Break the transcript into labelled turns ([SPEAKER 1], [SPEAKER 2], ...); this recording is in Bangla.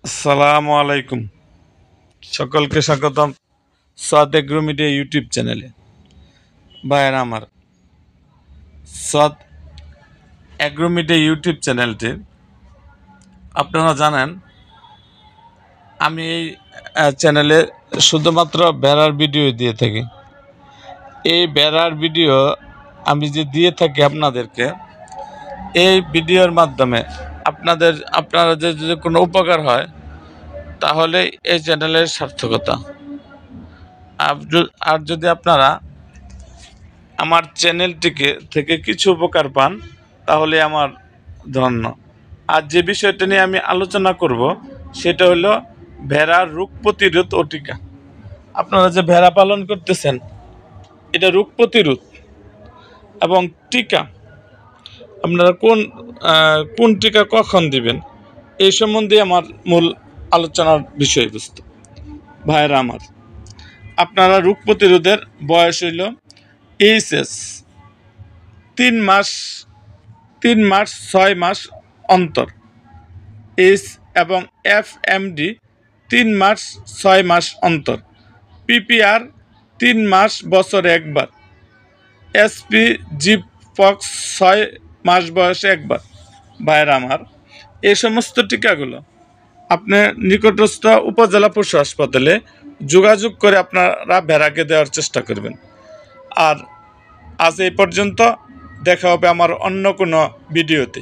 [SPEAKER 1] আসসালামু আলাইকুম। সকলকে স্বাগতম সাদ এগ্রো মিডিয়া ইউটিউব চ্যানেলে। ভাইয়েরা আমার, সাদ এগ্রো মিডিয়া ইউটিউব চ্যানেলটি আপনারা জানেন, আমি এই চ্যানেলে শুধুমাত্র ভেড়ার ভিডিও দিয়ে থাকি। এই ভেড়ার ভিডিও আমি যে দিয়ে থাকি আপনাদেরকে, এই ভিডিওর মাধ্যমে আপনারা যদি কোনো উপকার হয়, তাহলে এই চ্যানেলের সার্থকতা। আর যদি আপনারা আমার চ্যানেলটিকে থেকে কিছু উপকার পান, তাহলে আমার ধন্য। আর যে বিষয়টা নিয়ে আমি আলোচনা করব, সেটা হলো ভেড়ার রোগ প্রতিরোধ ও টিকা। আপনারা যে ভেড়া পালন করতেছেন, এটা রোগ প্রতিরোধ এবং টিকা আপনারা কোন টিকা কখন দিবেন, এই সম্বন্ধে আমার মূল আলোচনার বিষয়বস্তু। ভাইয়েরা আমার, আপনারা রোগ প্রতিরোধের বয়স হইল এইচএস 3 মাস 6 মাস অন্তর, এইচ এবং এফএমডি 3 মাস 6 মাস অন্তর, পিপিআর 3 মাস বছরে একবার, এসপি জিপক্স 6 মাস বয়সে একবার। ভাইয়েরা আমার, এই সমস্ত টিকাগুলো আপনি নিকটস্থ উপজেলা পশু হাসপাতালে যোগাযোগ করে আপনারা ভেড়াকে দেওয়ার চেষ্টা করবেন। আর আজ এই পর্যন্ত, দেখা হবে আমার অন্য কোনো ভিডিওতে।